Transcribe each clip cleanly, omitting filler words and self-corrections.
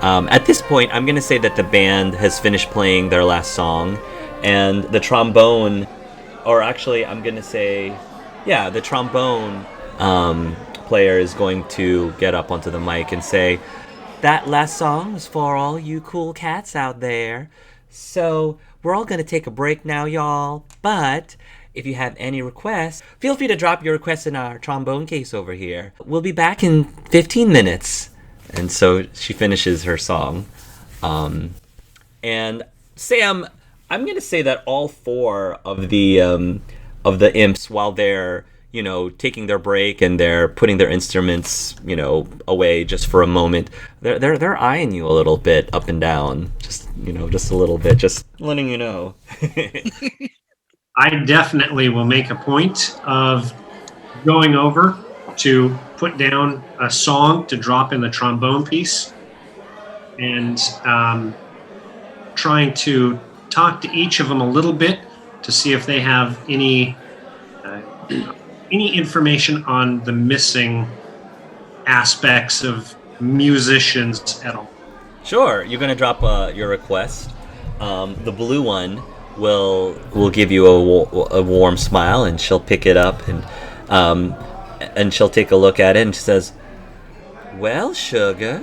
At this point, I'm going to say that the band has finished playing their last song, and the trombone, or actually, I'm going to say, yeah, the trombone player is going to get up onto the mic and say, that last song was for all you cool cats out there. So we're all going to take a break now, y'all. But if you have any requests, feel free to drop your requests in our trombone case over here. We'll be back in 15 minutes. And so she finishes her song. And Sam, I'm going to say that all four of the imps, while they're, taking their break and they're putting their instruments, away just for a moment, they're eyeing you a little bit up and down, just a little bit, just letting you know. I definitely will make a point of going over to put down a song to drop in the trombone piece and trying to talk to each of them a little bit to see if they have any information on the missing aspects of musicians at all. Sure, you're going to drop your request. The blue one will give you a warm smile, and she'll pick it up and she'll take a look at it, and she says, "Well, Sugar,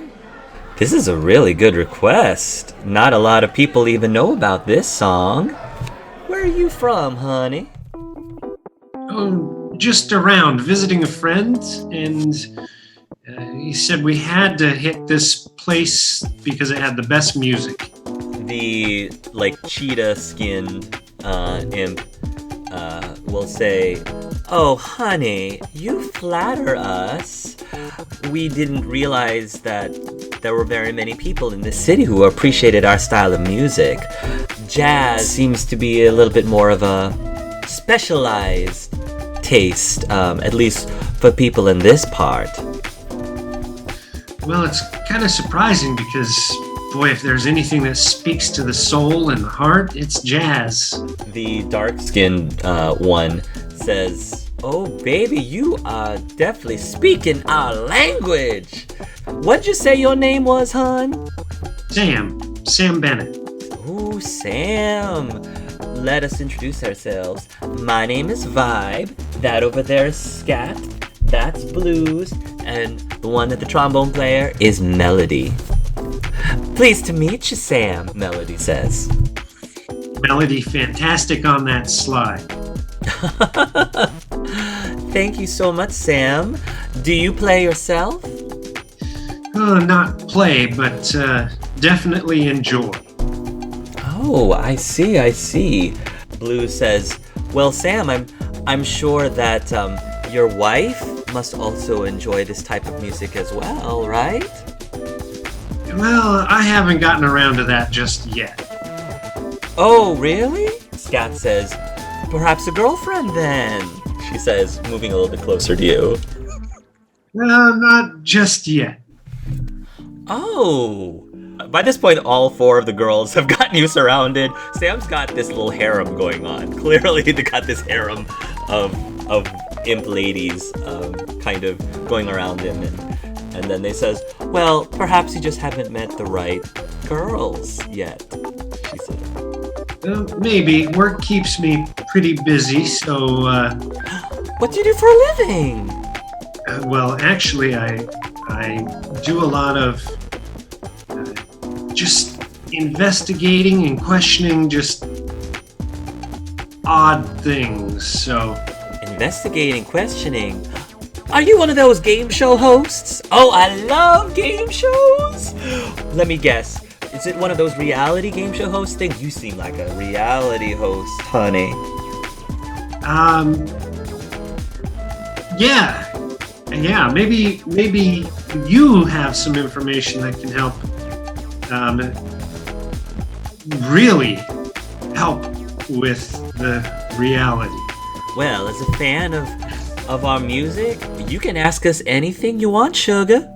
this is a really good request. Not a lot of people even know about this song. Where are you from, honey?" "Oh, just around, visiting a friend, and he said we had to hit this place because it had the best music." The, cheetah-skinned imp will say, "Oh, honey, you flatter us. We didn't realize that there were very many people in this city who appreciated our style of music. Jazz seems to be a little bit more of a specialized taste, at least for people in this part." Well, it's kind of surprising because, boy, if there's anything that speaks to the soul and the heart, it's jazz. The dark-skinned one says, "Oh, baby, you are definitely speaking our language. What'd you say your name was, hon?" Sam Bennett. "Ooh, Sam. Let us introduce ourselves. My name is Vibe. That over there is Scat. That's Blues. And the one at the trombone player is Melody." "Pleased to meet you, Sam," Melody says. Melody, fantastic on that slide. "Thank you so much, Sam. Do you play yourself?" Not play, but definitely enjoy. "Oh, I see. Blue says, "Well, Sam, I'm sure that your wife must also enjoy this type of music as well, right?" Well, I haven't gotten around to that just yet." "Oh, really?" Scat says, "Perhaps a girlfriend then," she says, moving a little bit closer to you. Not just yet." "Oh." By this point, all four of the girls have gotten you surrounded. Sam's got this little harem going on. Clearly, they got this harem of imp ladies kind of going around him. And then they says, "Well, perhaps you just haven't met the right girls yet," she said. Maybe. Work keeps me pretty busy, so... What do you do for a living? Well, actually, I do a lot of just investigating and questioning just odd things, so... Investigating, questioning. Are you one of those game show hosts? Oh, I love game shows! Let me guess. Is it one of those reality game show host things? You seem like a reality host, honey. Yeah. Maybe you have some information that can help. Really help with the reality. Well, as a fan of our music, you can ask us anything you want, Sugar.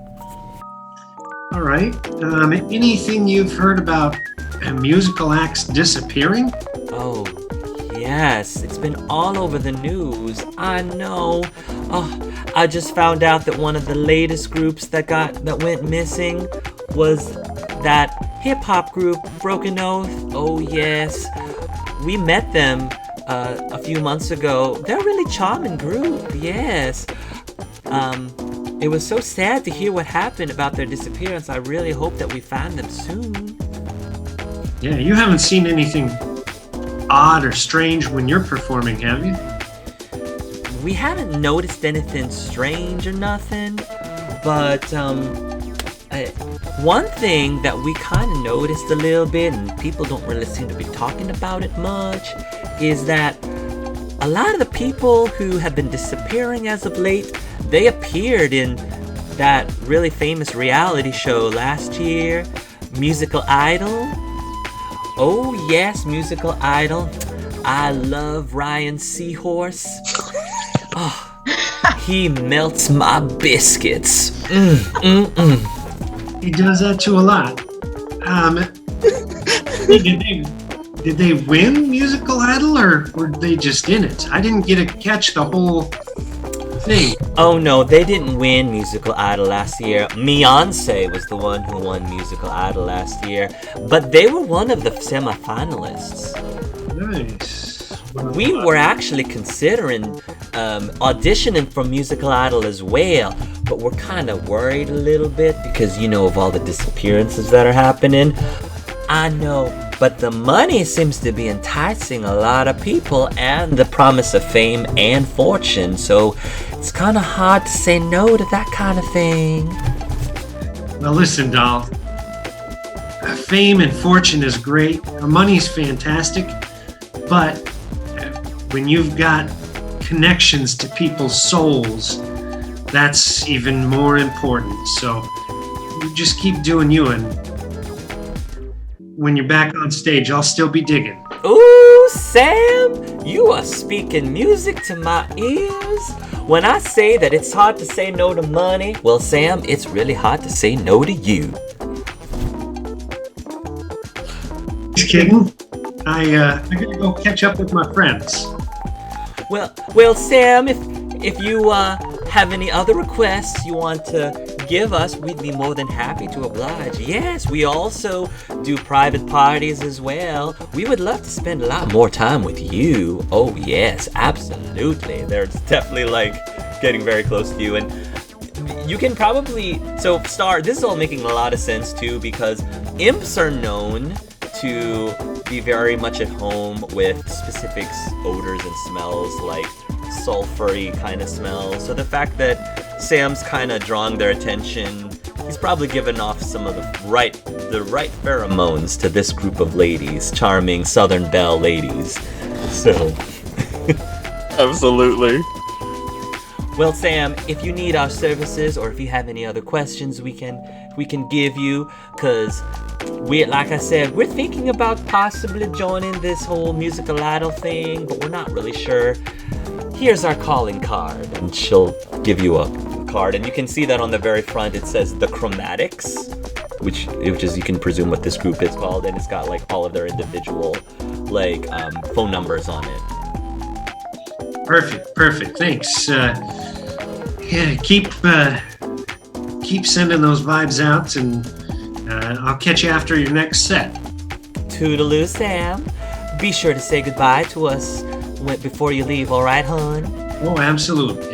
All right. Anything you've heard about musical acts disappearing? Oh, yes. It's been all over the news. I know. Oh, I just found out that one of the latest groups that went missing was that hip-hop group, Broken Oath. Oh, yes. We met them a few months ago. They're a really charming group, yes. It was so sad to hear what happened about their disappearance. I really hope that we find them soon. Yeah, you haven't seen anything odd or strange when you're performing, have you? We haven't noticed anything strange or nothing, but one thing that we kind of noticed a little bit, and people don't really seem to be talking about it much, is that a lot of the people who have been disappearing as of late, they appeared in that really famous reality show last year, Musical Idol. Oh yes, Musical Idol. I love Ryan Seahorse. Oh, he melts my biscuits. He does that to a lot. Did they win Musical Idol, or were they just in it? I didn't get to catch the whole thing. Oh no, they didn't win Musical Idol last year. Beyonce was the one who won Musical Idol last year, but they were one of the semi-finalists. Nice. We were actually considering auditioning for Musical Idol as well, but we're kind of worried a little bit because, you know, of all the disappearances that are happening. I know, but the money seems to be enticing a lot of people and the promise of fame and fortune, so it's kind of hard to say no to that kind of thing. Well, listen, doll. Fame and fortune is great. Money's fantastic, but when you've got connections to people's souls, that's even more important. So you just keep doing you, and when you're back on stage, I'll still be digging. Ooh, Sam, you are speaking music to my ears. When I say that it's hard to say no to money, well, Sam, it's really hard to say no to you. Just kidding. I gotta go catch up with my friends. Well, Sam, if you have any other requests you want to give us, we'd be more than happy to oblige. Yes, we also do private parties as well. We would love to spend a lot more time with you. Oh yes, absolutely. They're definitely like getting very close to you, and you can probably, so Star, this is all making a lot of sense too, because imps are known to be very much at home with specific odors and smells, like sulfury kind of smells. So the fact that Sam's kind of drawing their attention, he's probably given off some of the right pheromones to this group of ladies, charming Southern Belle ladies. So absolutely. Well, Sam, if you need our services or if you have any other questions we can give you, because like I said, we're thinking about possibly joining this whole Musical Idol thing, but we're not really sure. Here's our calling card, and she'll give you a card, and you can see that on the very front it says The Chromatics, which is, you can presume what this group is called, and it's got like all of their individual like phone numbers on it. Perfect. Thanks. Yeah, keep sending those vibes out, and I'll catch you after your next set. Toodaloo, Sam. Be sure to say goodbye to us before you leave, all right, hon? Oh, absolutely.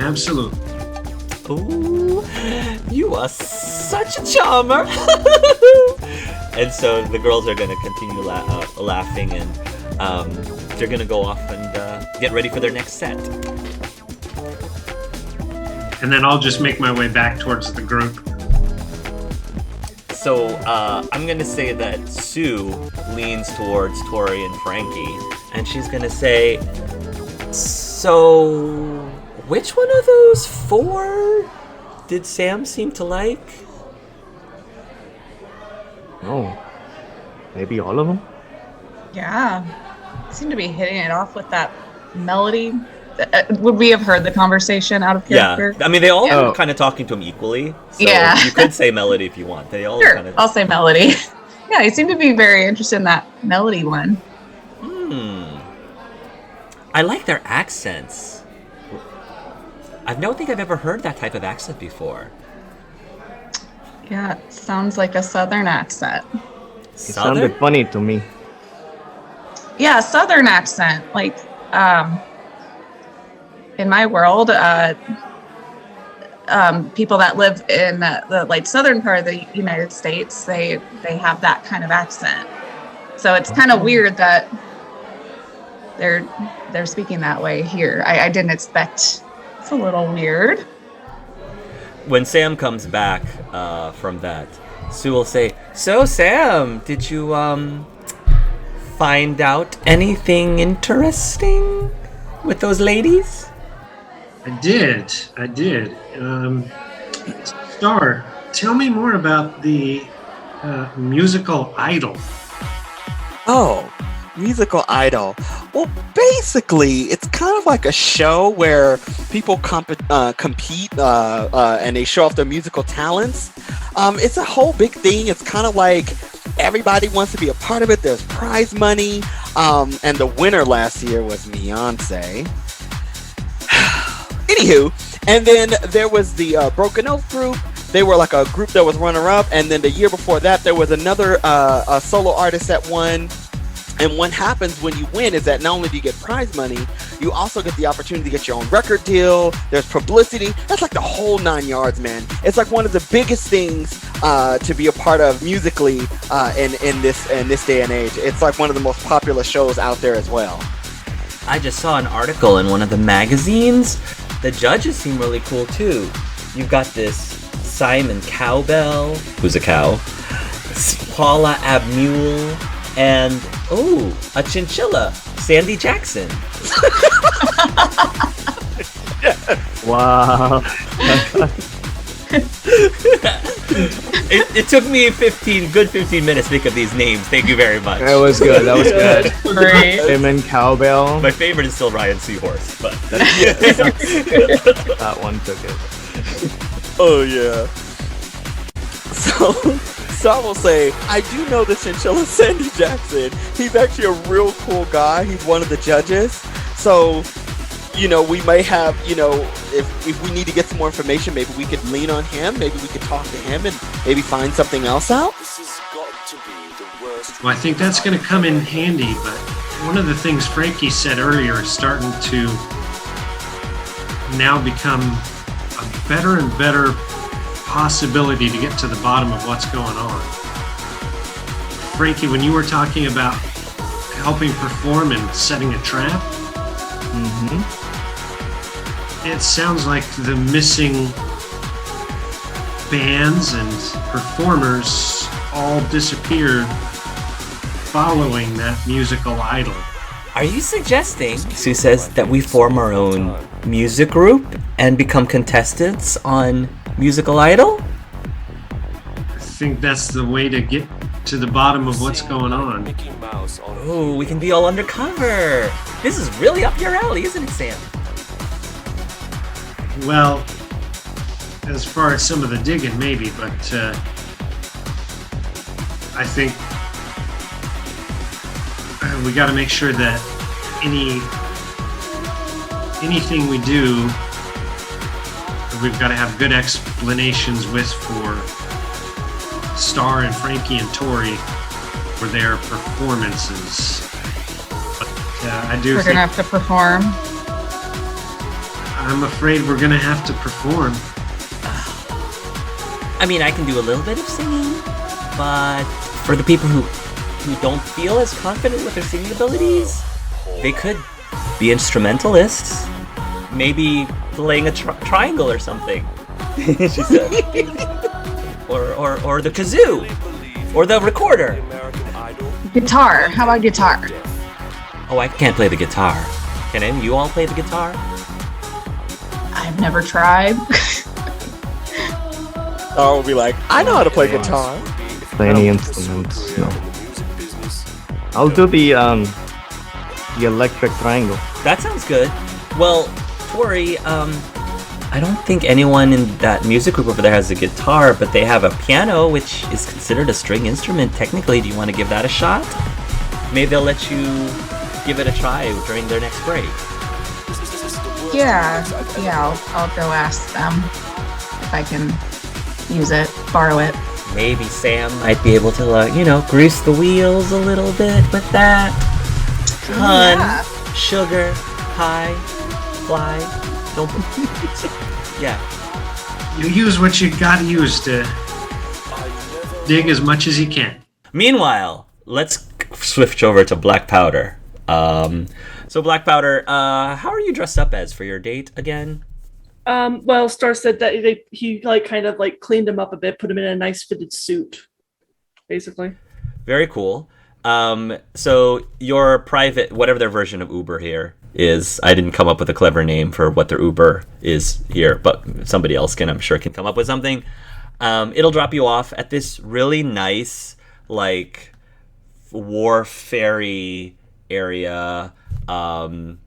Ooh, you are such a charmer. And so the girls are going to continue laughing, and they're going to go off and get ready for their next set. And then I'll just make my way back towards the group. So I'm going to say that Sue leans towards Tori and Frankie, and she's going to say, so which one of those four did Sam seem to like? Oh, maybe all of them? Yeah. Seem to be hitting it off with that melody. Would we have heard the conversation out of character? Yeah, I mean, they all were kind of talking to him equally. So yeah. You could say melody if you want. They all sure, kind of... I'll say melody. Yeah, he seemed to be very interested in that melody one. I like their accents. I don't think I've ever heard that type of accent before. Yeah, it sounds like a southern accent. It Southern? sounded funny to me. Yeah, Southern accent. Like, in my world, people that live in the like southern part of the United States, they have that kind of accent. So it's kind of weird that they're speaking that way here. I didn't expect. It's a little weird. When Sam comes back from that, Sue will say, "So Sam, did you find out anything interesting with those ladies?" I did. Star, tell me more about the musical Idol. Oh, musical Idol. Well, basically, it's kind of like a show where people compete and they show off their musical talents. It's a whole big thing. It's kind of like everybody wants to be a part of it. There's prize money. And the winner last year was Beyonce. Anywho, and then there was the Broken Oath group. They were like a group that was runner-up, and then the year before that, there was another a solo artist that won. And what happens when you win is that not only do you get prize money, you also get the opportunity to get your own record deal. There's publicity. That's like the whole 9 yards, man. It's like one of the biggest things to be a part of musically in this day and age. It's like one of the most popular shows out there as well. I just saw an article in one of the magazines. The judges seem really cool too. You've got this Simon Cowbell, who's a cow, Paula Abmule, and a chinchilla, Sandy Jackson. Wow. It took me 15 minutes to think of these names. Thank you very much. That was good. Great. Simon Cowbell. My favorite is still Ryan Seahorse, but That one took it. Oh yeah. So I will say, I do know the chinchilla Sandy Jackson. He's actually a real cool guy. He's one of the judges. So, we may have, if we need to get some more information, maybe we could lean on him. Maybe we could talk to him and maybe find something else out. Well, I think that's going to come in handy, but one of the things Frankie said earlier is starting to now become a better and better possibility to get to the bottom of what's going on. Frankie, when you were talking about helping perform and setting a trap, it sounds like the missing bands and performers all disappeared following that musical Idol. are you suggesting, Sue says, that we form our own music group and become contestants on Musical Idol? I think that's the way to get to the bottom of what's going on. Oh, we can be all undercover. This is really up your alley, isn't it, Sam? Well, as far as some of the digging, maybe, but I think we got to make sure that anything we do, we've got to have good explanations for Star and Frankie and Tori for their performances. But I do We're think gonna have to perform. I'm afraid we're gonna have to perform. I mean, I can do a little bit of singing, but for the people who don't feel as confident with their singing abilities, they could be instrumentalists. Maybe playing a triangle or something. She said. or the kazoo, or the recorder. Guitar. How about guitar? Oh, I can't play the guitar. Can any of you all play the guitar? I've never tried. Star will be like, I know how to play guitar. Play any instruments? No. I'll do the electric triangle. That sounds good. Well, Tori, I don't think anyone in that music group over there has a guitar, but they have a piano, which is considered a string instrument. Technically, do you want to give that a shot? Maybe they'll let you give it a try during their next break. Yeah, I'll go ask them if I can use it, borrow it. maybe Sam might be able to, grease the wheels a little bit with that. Hun, Yeah. sugar, high, fly, don't. Yeah. You use what you gotta use to dig as much as you can. Meanwhile, let's switch over to Blackpowder. So Blackpowder, how are you dressed up as for your date again? Well, Star said that he kind of cleaned him up a bit, put him in a nice fitted suit, basically. Very cool. So your private, whatever their version of Uber here is, I didn't come up with a clever name for what their Uber is here, but somebody else I'm sure can come up with something. It'll drop you off at this really nice, wharf ferry area, and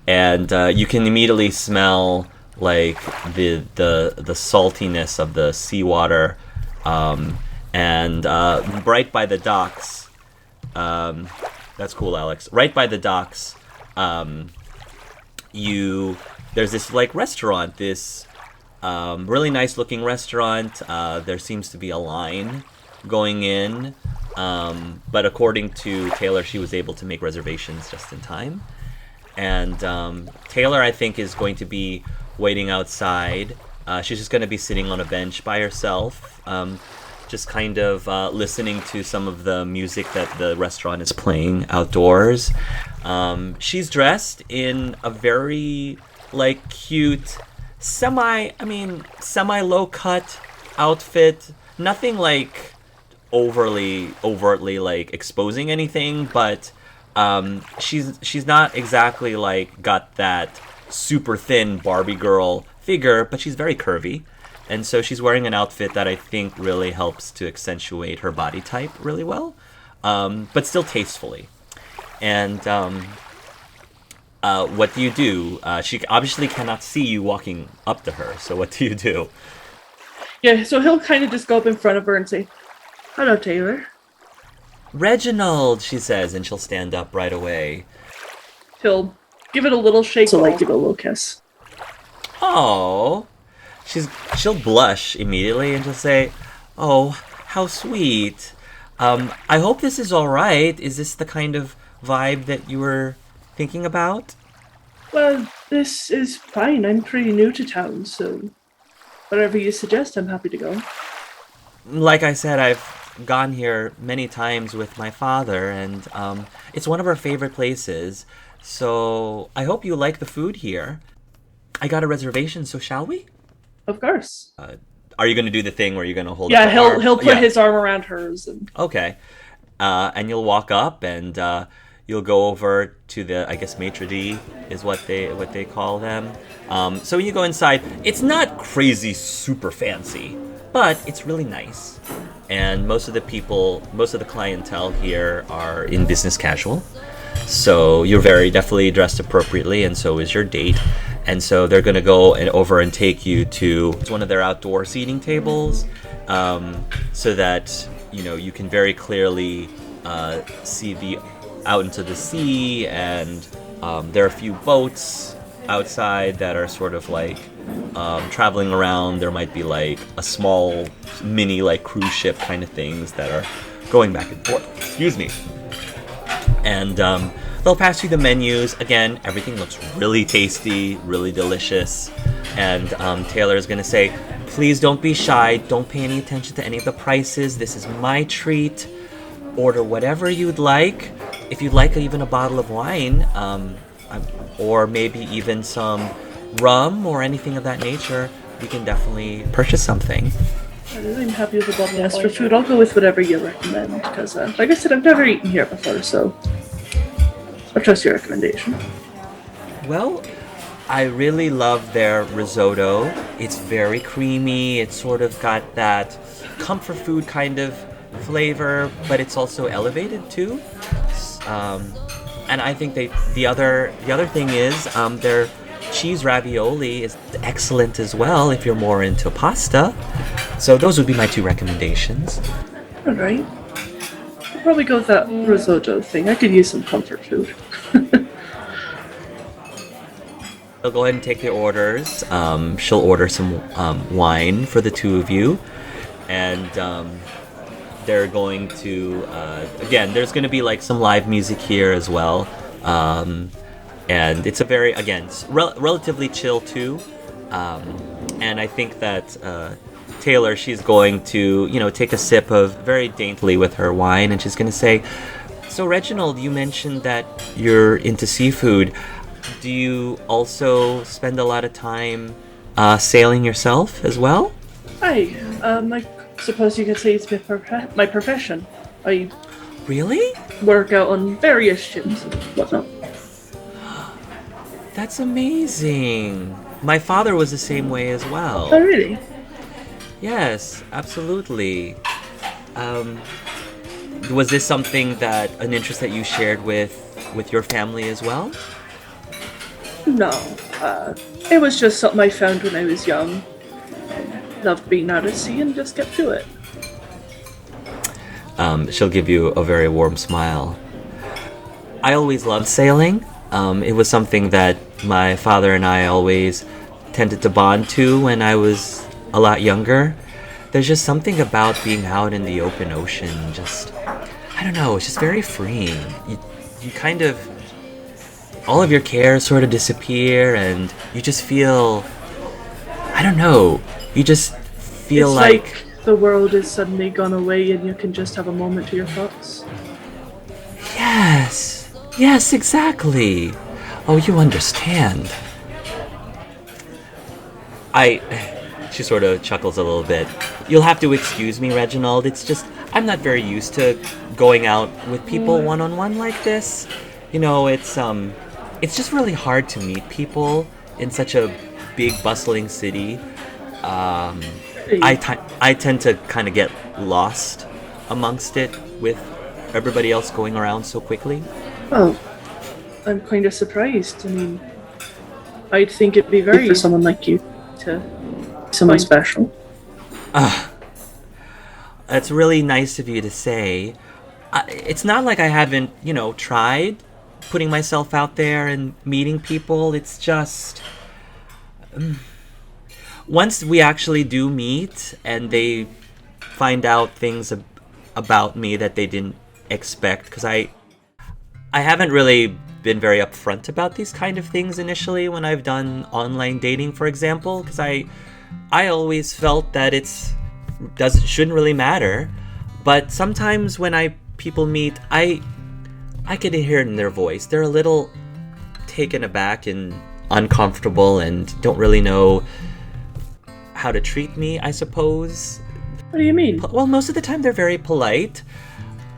you can immediately smell the saltiness of the seawater, and right by the docks. That's cool, Alex. Right by the docks, there's this restaurant, this really nice looking restaurant. There seems to be a line going in, but according to Taylor, she was able to make reservations just in time. And Taylor, I think, is going to be waiting outside. She's just going to be sitting on a bench by herself, just kind of listening to some of the music that the restaurant is playing outdoors. She's dressed in a very cute semi low cut outfit. Nothing overtly exposing anything, but she's not exactly got that super thin Barbie girl figure, but she's very curvy. And so she's wearing an outfit that I think really helps to accentuate her body type really well, but still tastefully. And what do you do? She obviously cannot see you walking up to her, so what do you do? Yeah, so he'll kind of just go up in front of her and say, "Hello, Taylor." Reginald, she says, and she'll stand up right away. He'll give it a little shake, so give it a little kiss. Oh, she'll blush immediately and she'll say, "Oh, how sweet. I hope this is all right. Is this the kind of vibe that you were thinking about?" Well, this is fine. I'm pretty new to town, so whatever you suggest, I'm happy to go. Like I said, I've gone here many times with my father, and it's one of our favorite places. So I hope you like the food here. I got a reservation, so shall we? Of course. Are you going to do the thing where you're going to hold? Yeah, up the arm? he'll put his arm around hers. And... Okay, and you'll walk up, and you'll go over to the, I guess, maitre d' is what they call them. So when you go inside, it's not crazy super fancy, but it's really nice. And most of the clientele here are in business casual. So you're very definitely dressed appropriately, and so is your date. And so they're going to go over and take you to one of their outdoor seating tables, so that you can very clearly see out into the sea. And there are a few boats outside that are sort of traveling around. There might be a small mini cruise ship kind of things that are going back and forth. Excuse me. And they'll pass you the menus. Again, everything looks really tasty, really delicious. And Taylor is going to say, "Please don't be shy. Don't pay any attention to any of the prices. This is my treat. Order whatever you'd like. If you'd like even a bottle of wine, or maybe even some rum or anything of that nature, we can definitely purchase something." I'm happy with the bottle. As for food, I'll go with whatever you recommend, because, like I said, I've never eaten here before, so I trust your recommendation. Well, I really love their risotto. It's very creamy. It's sort of got that comfort food kind of flavor, but it's also elevated too. And I think the other thing is their cheese ravioli is excellent as well if you're more into pasta. So those would be my 2 recommendations. All right. I'll probably go with that risotto thing. I could use some comfort food. They'll go ahead and take their orders. She'll order some wine for the 2 of you. and they're going to again. There's going to be like some live music here as well, and it's a very relatively chill too. And I think that Taylor, she's going to take a sip of very daintily with her wine, and she's going to say, "So Reginald, you mentioned that you're into seafood. Do you also spend a lot of time sailing yourself as well?" I suppose you could say it's my profession. I Really? work out on various ships and whatnot. That's amazing. My father was the same way as well. Oh, really? Yes, absolutely. Was this something an interest that you shared with your family as well? No. It was just something I found when I was young. Loved being out at sea and just kept to it. She'll give you a very warm smile. I always loved sailing. It was something that my father and I always tended to bond to when I was a lot younger. There's just something about being out in the open ocean. I don't know, it's just very freeing. You kind of, all of your cares sort of disappear, and you just feel, I don't know, you just feel it's like the world is suddenly gone away and you can just have a moment to your thoughts. Yes, exactly. Oh, you understand. She sort of chuckles a little bit. You'll have to excuse me, Reginald. It's just, I'm not very used to going out with people one-on-one like this. It's just really hard to meet people in such a big, bustling city. I tend to kind of get lost amongst it with everybody else going around so quickly. Oh, I'm kind of surprised. I mean, I'd think it'd be very for someone like you to someone special. That's really nice of you to say. It's not like I haven't, tried putting myself out there and meeting people. It's just once we actually do meet and they find out things about me that they didn't expect, because I haven't really been very upfront about these kind of things initially when I've done online dating, for example, because I always felt that shouldn't really matter. But sometimes when people meet, I can hear it in their voice. They're a little taken aback and uncomfortable and don't really know how to treat me, I suppose. What do you mean? Well, most of the time they're very polite.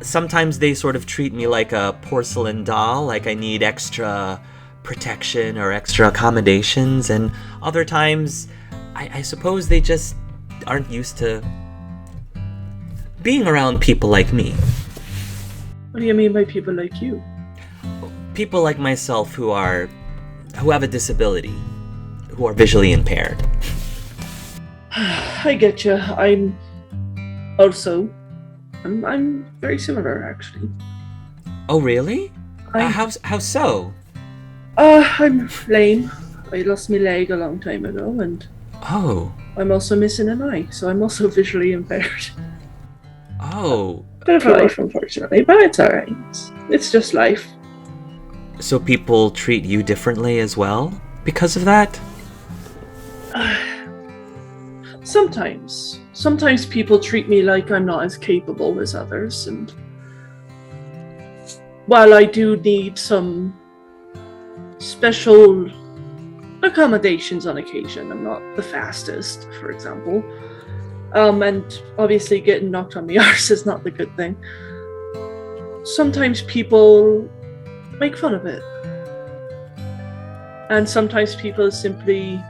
Sometimes they sort of treat me like a porcelain doll, like I need extra protection or extra accommodations, and other times I suppose they just aren't used to being around people like me. What do you mean by people like you? People like myself who have a disability, who are visually impaired. I get you. I'm very similar, actually. Oh, really? How so? I'm lame. I lost my leg a long time ago, and I'm also missing an eye, so I'm also visually impaired. Oh. Bit of a life, unfortunately, but it's alright. It's just life. So people treat you differently as well because of that? Sometimes. Sometimes people treat me like I'm not as capable as others, and while I do need some special accommodations on occasion, I'm not the fastest, for example. And obviously getting knocked on the arse is not the good thing. Sometimes people make fun of it. And sometimes people simply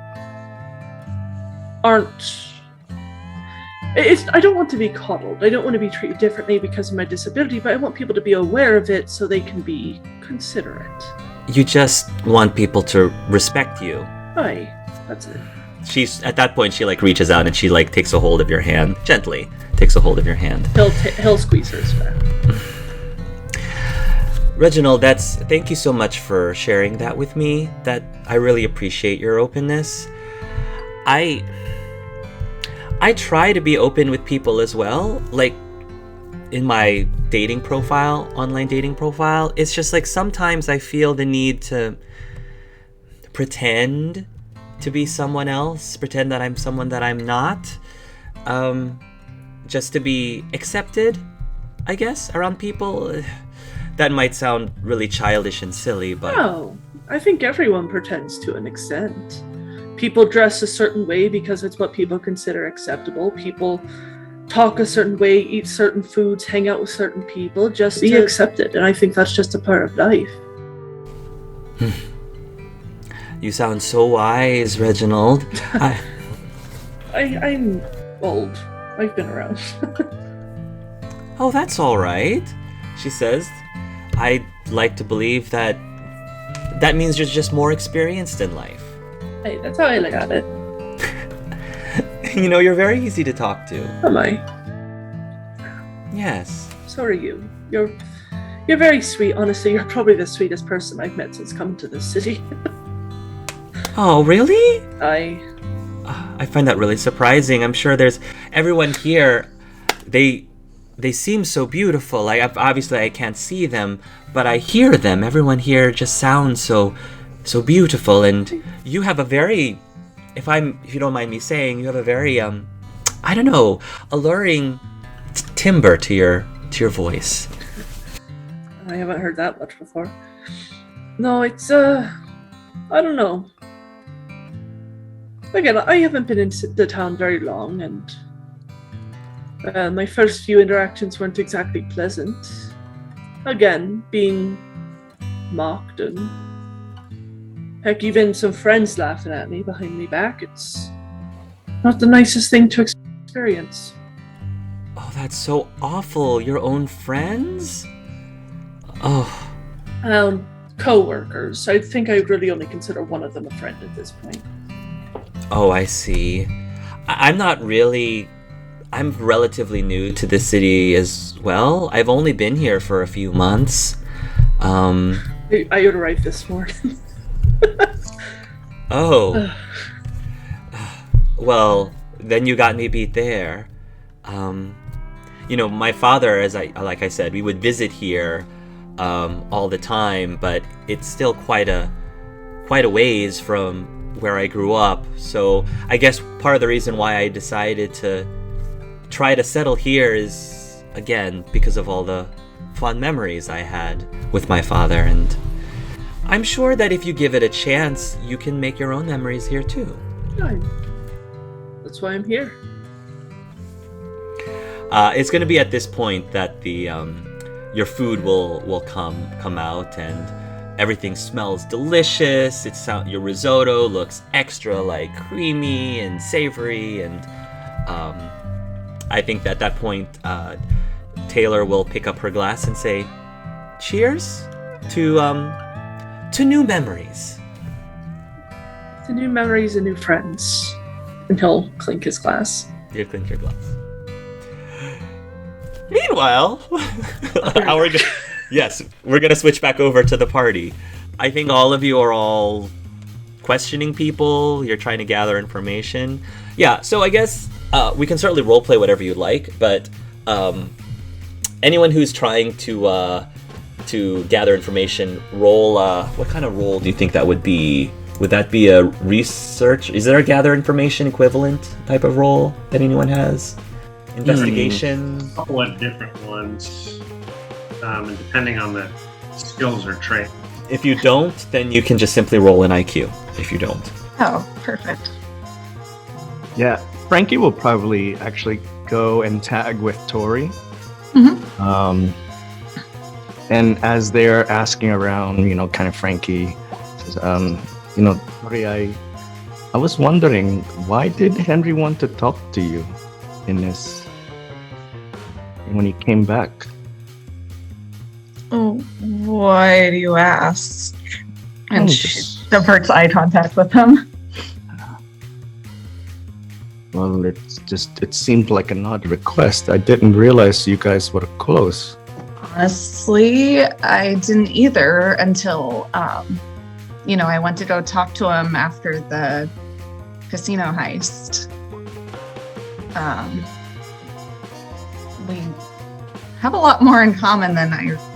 aren't... I don't want to be coddled. I don't want to be treated differently because of my disability, but I want people to be aware of it so they can be considerate. You just want people to respect you. Aye, that's it. At that point, she reaches out and she takes a hold of your hand. Gently takes a hold of your hand. He'll squeeze hers back. Reginald, thank you so much for sharing that with me. I really appreciate your openness. I I try to be open with people as well. Like in my dating profile, online dating profile, it's just like sometimes I feel the need to pretend to be someone else, pretend that I'm someone that I'm not, just to be accepted, I guess, around people. That might sound really childish and silly, but... No, I think everyone pretends to an extent. People dress a certain way because it's what people consider acceptable. People talk a certain way, eat certain foods, hang out with certain people, just to be accepted. And I think that's just a part of life. You sound so wise, Reginald. I'm old. I've been around. Oh, that's all right, she says. I'd like to believe that means you're just more experienced in life. Hey, that's how I look at it. You know, you're very easy to talk to. Am I? Yes. So are you. You're very sweet. Honestly, you're probably the sweetest person I've met since coming to this city. Oh, really? I find that really surprising. I'm sure there's everyone here. They seem so beautiful. Like obviously I can't see them, but I hear them. Everyone here just sounds so beautiful, and you have a very, if you don't mind me saying, you have a very I don't know, alluring timbre to your voice. I haven't heard that much before. No, it's I don't know. Again, I haven't been in the town very long, and my first few interactions weren't exactly pleasant. Again, being mocked and heck, even some friends laughing at me behind my back. It's not the nicest thing to experience. Oh, that's so awful. Your own friends? Oh. Co-workers. I think I would really only consider one of them a friend at this point. Oh, I see. I'm relatively new to the city as well. I've only been here for a few months. I arrived this morning. Oh. Well, then you got me beat there. You know, my father, like I said, we would visit here all the time, but it's still quite a ways from where I grew up. So I guess part of the reason why I decided to try to settle here is, again, because of all the fond memories I had with my father, and I'm sure that if you give it a chance, you can make your own memories here too. That's why I'm here. It's going to be at this point that the your food will come out, and everything smells delicious. Your risotto looks extra like creamy and savory, and I think at that point Taylor will pick up her glass and say, "Cheers to new memories." To new memories and new friends. And he'll clink his glass. You clink your glass. Meanwhile, we're gonna switch back over to the party. I think all of you are all questioning people. You're trying to gather information. Yeah, so I guess we can certainly roleplay whatever you'd like, but anyone who's trying to gather information, roll. What kind of role do you think that would be? Would that be a research? Is there a gather information equivalent type of role that anyone has? Investigation? A couple of different ones, and depending on the skills or trait. If you don't, then you can just simply roll an IQ. If you don't. Oh, perfect. Yeah, Frankie will probably actually go and tag with Tori. Mm-hmm. And as they're asking around, kind of Frankie says, Tori, I was wondering, why did Henry want to talk to you when he came back? Oh, why do you ask? And she diverts eye contact with him. Well, it seemed like an odd request. I didn't realize you guys were close. Honestly, I didn't either until, I went to go talk to him after the casino heist. we have a lot more in common than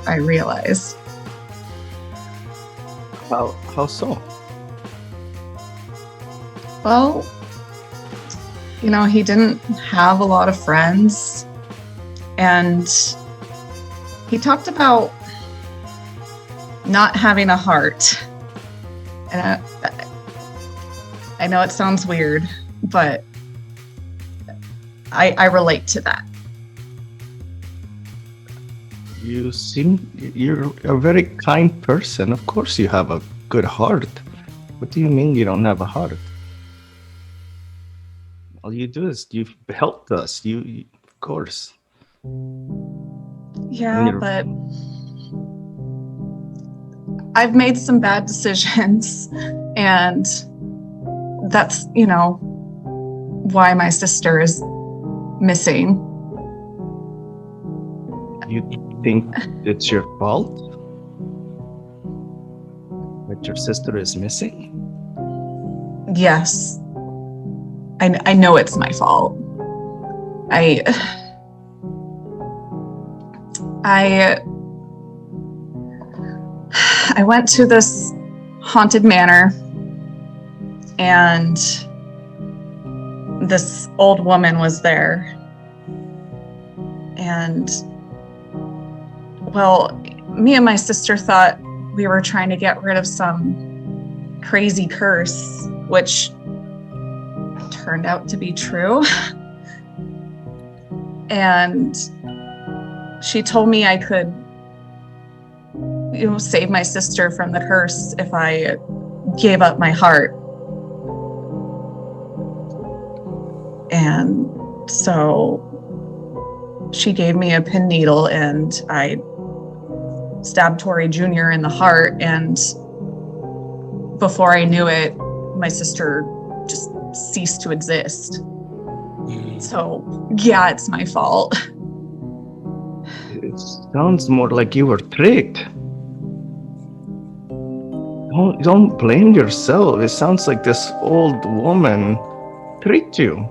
I realized. How so? Well, he didn't have a lot of friends, and he talked about not having a heart. And I know it sounds weird, but I relate to that. You're a very kind person. Of course you have a good heart. What do you mean you don't have a heart? All you do is you've helped us. You of course. Yeah, but I've made some bad decisions, and that's, why my sister is missing. You think it's your fault that your sister is missing? Yes. I know it's my fault. I went to this haunted manor, and this old woman was there. And, well, me and my sister thought we were trying to get rid of some crazy curse, which turned out to be true. And she told me I could, save my sister from the curse if I gave up my heart. And so she gave me a pin needle, and I stabbed Tori Jr. in the heart, and before I knew it, my sister just ceased to exist. So, yeah, it's my fault. It sounds more like you were tricked. Don't blame yourself. It sounds like this old woman tricked you.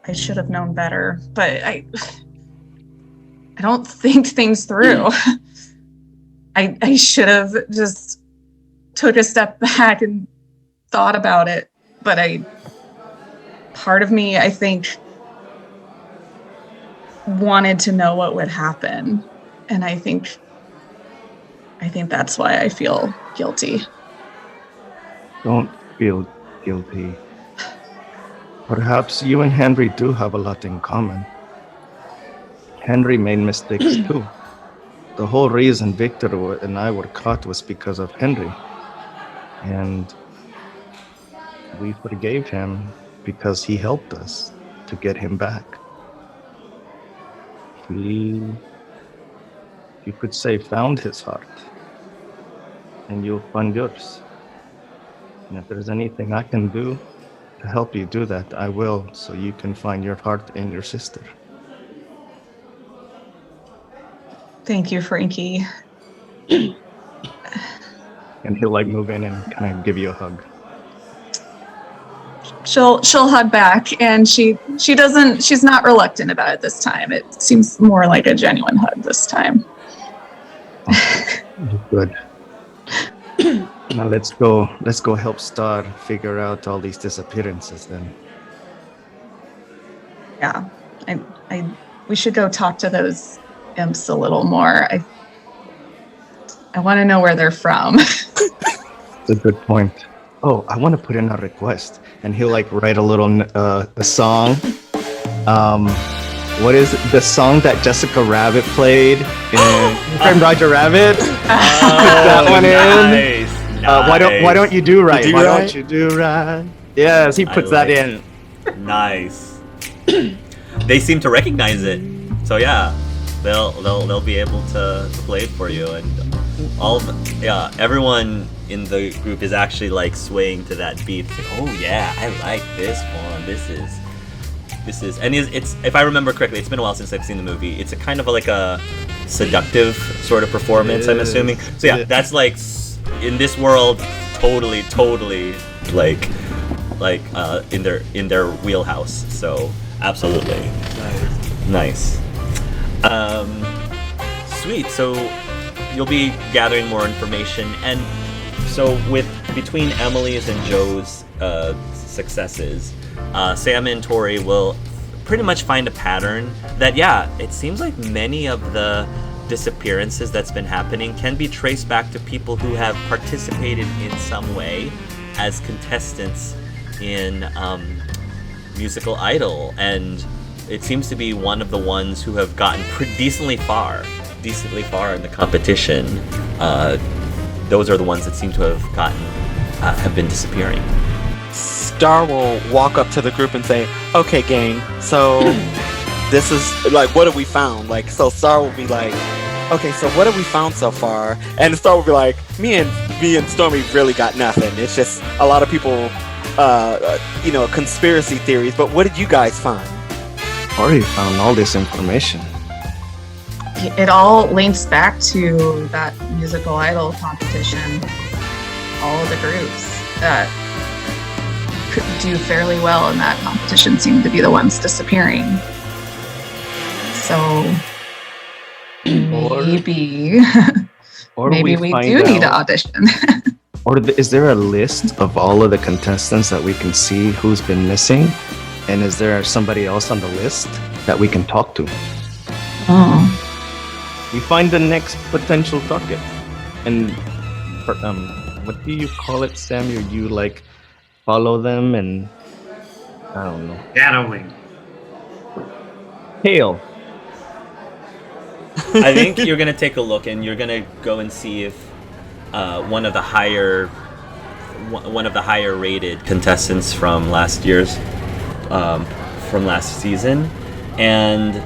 I should have known better, but I don't think things through. I should have just took a step back and thought about it, but part of me, I think, wanted to know what would happen, and I think that's why I feel guilty. Don't feel guilty. Perhaps you and Henry do have a lot in common. Henry made mistakes too. The whole reason Victor and I were caught was because of Henry. And we forgave him because he helped us to get him back. He, you could say, found his heart. And you'll find yours. And if there's anything I can do to help you do that, I will, so you can find your heart in your sister. Thank you, Frankie. And he'll move in and kind of give you a hug. She'll hug back, and she's not reluctant about it this time. It seems more like a genuine hug this time. Good. Now let's go help Star figure out all these disappearances then. Yeah. We should go talk to those imps a little more. I want to know where they're from. That's a good point. Oh, I want to put in a request, and he'll write a little a song. What is the song that Jessica Rabbit played in Roger Rabbit? Put that one in. Nice. Why don't you do right? Why don't you do right? Yes, he puts that in. Nice. They seem to recognize it, so yeah, they'll be able to play it for you, and everyone in the group is actually swaying to that beat. It's oh yeah, I like this one. This is, and it's, if I remember correctly, it's been a while since I've seen the movie. It's a kind of a seductive sort of performance, I'm assuming. So yeah, that's in this world, totally like in their wheelhouse. So absolutely. Nice. Sweet. So you'll be gathering more information, and so between Emily's and Joe's successes, Sam and Tori will pretty much find a pattern that, it seems like many of the disappearances that's been happening can be traced back to people who have participated in some way as contestants in Musical Idol, and it seems to be one of the ones who have gotten decently far in the competition. Those are the ones that seem to have been disappearing. Star will walk up to the group and say, "Okay, gang, so this is like, what have we found?" Like, so Star will be like, "Okay, so what have we found so far?" And Star will be like, me and Stormy really got nothing. It's just a lot of people, conspiracy theories. But what did you guys find? Tori found all this information. It all links back to that Musical Idol competition. All of the groups that could do fairly well in that competition seem to be the ones disappearing. So maybe maybe we do need to audition. Or is there a list of all of the contestants that we can see who's been missing? And is there somebody else on the list that we can talk to? Oh. We find the next potential target. And what do you call it, Sam? You like follow them and I don't know. Shadowing. Hail. I think you're gonna take a look and you're gonna go and see if one of the higher rated contestants from last season, and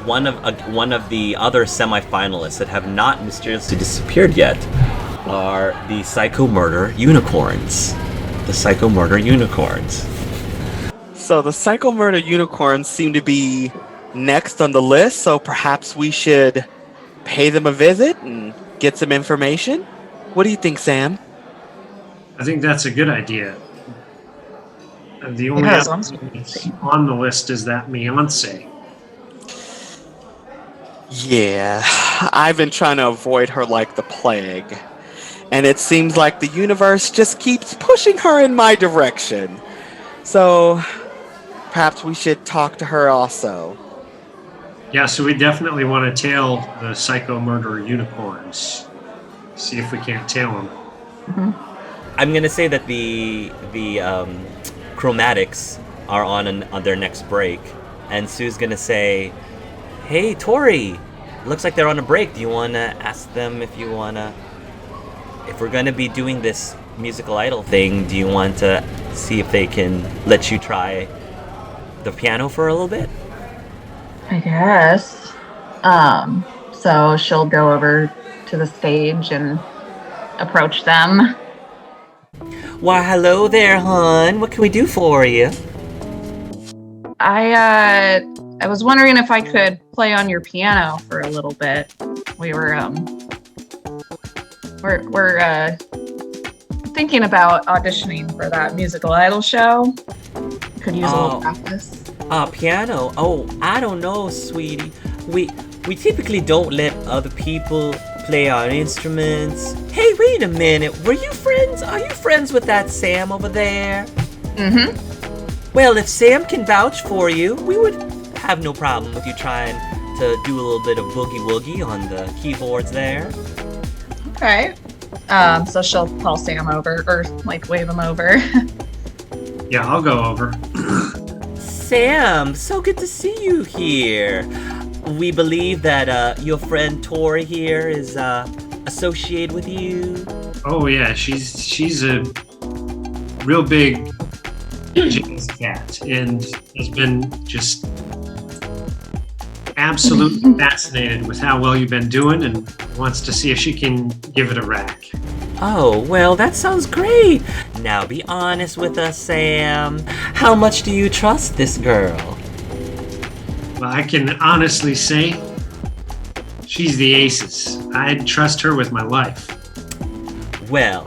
one of the other semifinalists that have not mysteriously disappeared yet are the Psycho Murder Unicorns. The Psycho Murder Unicorns. So the Psycho Murder Unicorns seem to be next on the list, so perhaps we should pay them a visit and get some information. What do you think, Sam? I think that's a good idea. The only other on the list is that Beyonce. Yeah, I've been trying to avoid her like the plague. And it seems like the universe just keeps pushing her in my direction. So perhaps we should talk to her also. Yeah, so we definitely want to tail the Psycho Murder Unicorns. See if we can't tail them. Mm-hmm. I'm gonna say that the Chromatics are on their next break, and Sue's gonna say, "Hey, Tori, looks like they're on a break. Do you wanna ask them if we're gonna be doing this Musical Idol thing? Do you want to see if they can let you try the piano for a little bit?" I guess. So she'll go over to the stage and approach them. Why, hello there, hon. What can we do for you? I was wondering if I could play on your piano for a little bit. We're thinking about auditioning for that Musical Idol show. Could use a little practice. Piano? Oh, I don't know, sweetie. We typically don't let other people play our instruments. Hey, wait a minute. Are you friends with that Sam over there? Mm-hmm. Well, if Sam can vouch for you, we would have no problem with you trying to do a little bit of boogie-woogie on the keyboards there. Okay. So she'll call Sam over, or like wave him over. Yeah, I'll go over. Sam, so good to see you here. We believe that your friend Tori here is associated with you. Oh yeah, she's a real big jazz cat and has been just absolutely fascinated with how well you've been doing and wants to see if she can give it a rack. Oh, well, that sounds great. Now be honest with us, Sam. How much do you trust this girl? Well, I can honestly say she's the aces. I'd trust her with my life. Well,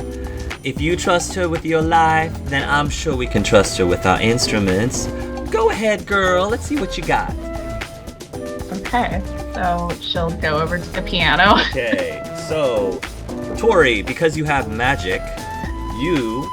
if you trust her with your life, then I'm sure we can trust her with our instruments. Go ahead, girl. Let's see what you got. Okay, so she'll go over to the piano. Okay, so Tori, because you have magic, you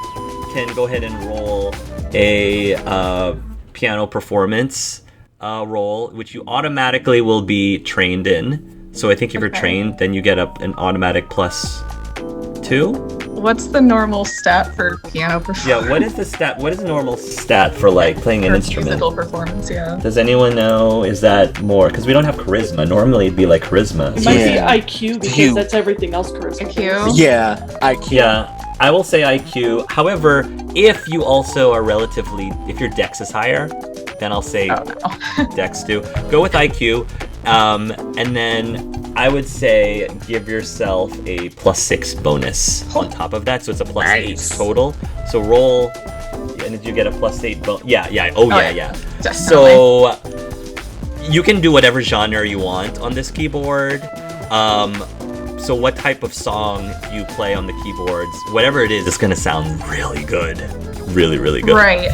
can go ahead and roll a piano performance roll, which you automatically will be trained in. So I think if you're trained, then you get an automatic +2. What's the normal stat for piano performance? Yeah, what is the stat? What is the normal stat for like playing an For instrument? Musical performance, yeah. Does anyone know? Is that more? Because we don't have charisma. Normally it'd be like charisma. It So- might Yeah. be IQ because Q. that's everything else charisma. IQ? Yeah, IQ. Yeah, I will say IQ. However, if you also are if your dex is higher, then I'll say Oh no. dex too. Go with IQ. And then I would say give yourself a +6 bonus on top of that. So it's a +8 Nice. total. So roll. And did you get a +8 bonus? Yeah. Oh, yeah. Definitely. So you can do whatever genre you want on this keyboard. So what type of song you play on the keyboards, whatever it is, it's gonna sound really good. Really, really good. Right.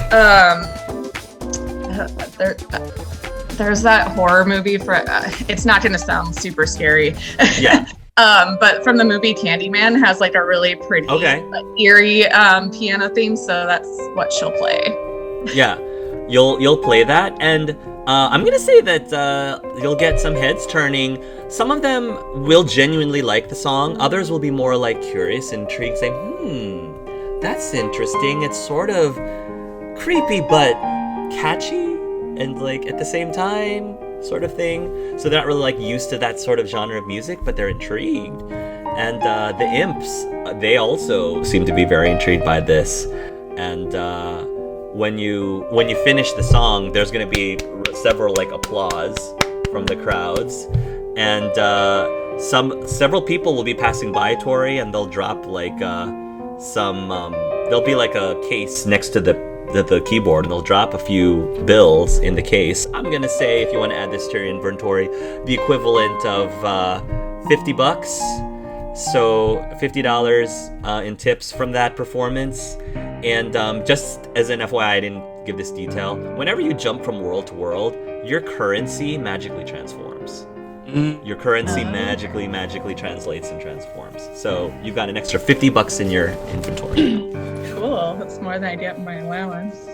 There's that horror movie for. It's not going to sound super scary. Yeah. But from the movie Candyman has like a really pretty, Okay. like, eerie piano theme, so that's what she'll play. Yeah. You'll play that, and I'm gonna say that you'll get some heads turning. Some of them will genuinely like the song. Others will be more like curious, intrigued, saying, that's interesting. It's sort of creepy but catchy, and like at the same time, sort of thing. So they're not really like used to that sort of genre of music, but they're intrigued. And the imps, they also seem to be very intrigued by this. And when you finish the song, there's gonna be several like applause from the crowds, and several people will be passing by Tori, and they'll drop like there'll be like a case next to the keyboard, and they'll drop a few bills in the case. I'm gonna say, if you want to add this to your inventory, the equivalent of $50. So $50 in tips from that performance. And just as an FYI, I didn't give this detail. Whenever you jump from world to world, your currency magically transforms. Your currency magically translates and transforms. So you've got an extra $50 in your inventory. Cool. That's more than I get in my allowance.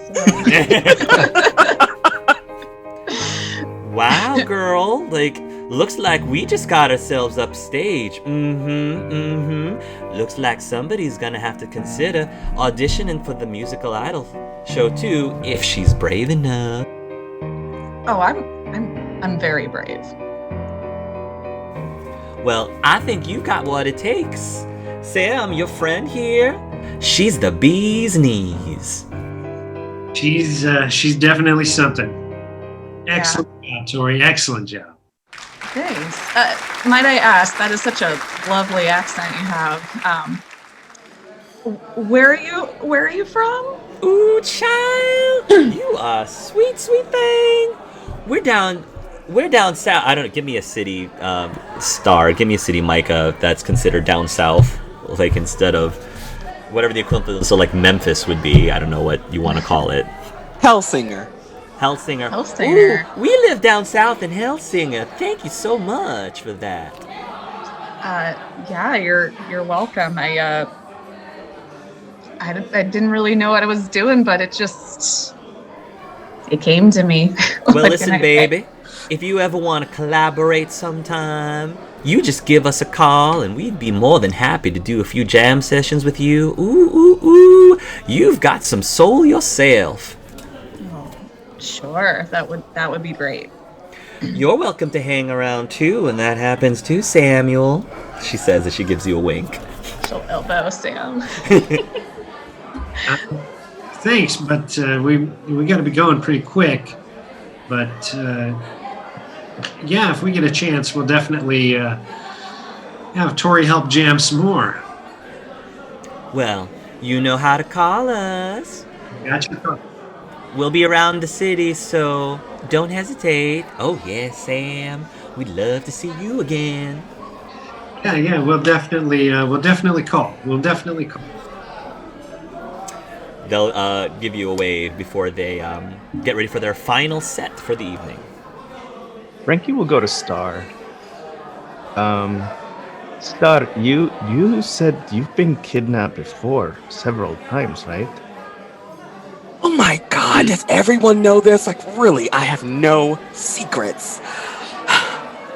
Wow, girl. Like, looks like we just got ourselves upstage. Looks like somebody's gonna have to consider auditioning for the musical idol show too, if she's brave enough. Oh, I'm very brave. Well, I think you got what it takes. Sam, your friend here, she's the bee's knees. She's definitely something. Excellent job, Tori. Excellent job. Thanks. Might I ask, that is such a lovely accent you have. Where are you from? Ooh, child, you are a sweet thing. We're down south. I don't know. Give me a city star. Give me a city, Micah, that's considered down south. Like, instead of whatever the equivalent. So like Memphis would be. I don't know what you want to call it. Hellsinger. Hellsinger. Hellsinger. Ooh, we live down south in Hellsinger. Thank you so much for that. Yeah, you're welcome. I didn't really know what I was doing, but it came to me. Well, listen, baby. If you ever want to collaborate sometime, you just give us a call, and we'd be more than happy to do a few jam sessions with you. Ooh. You've got some soul yourself. Sure, that would be great. You're welcome to hang around too when that happens too, Samuel, she says as she gives you a wink. She'll elbow Sam. Thanks, but we got to be going pretty quick. But yeah, if we get a chance, we'll definitely have Tori help jam some more. Well, you know how to call us. Gotcha. We'll be around the city, so don't hesitate. Oh yeah, Sam, we'd love to see you again. Yeah, we'll definitely call. they'll give you a wave before they get ready for their final set for the evening. Frankie will go to Star. Star, you said you've been kidnapped before several times, right? Oh my god, does everyone know this? Like, really, I have no secrets.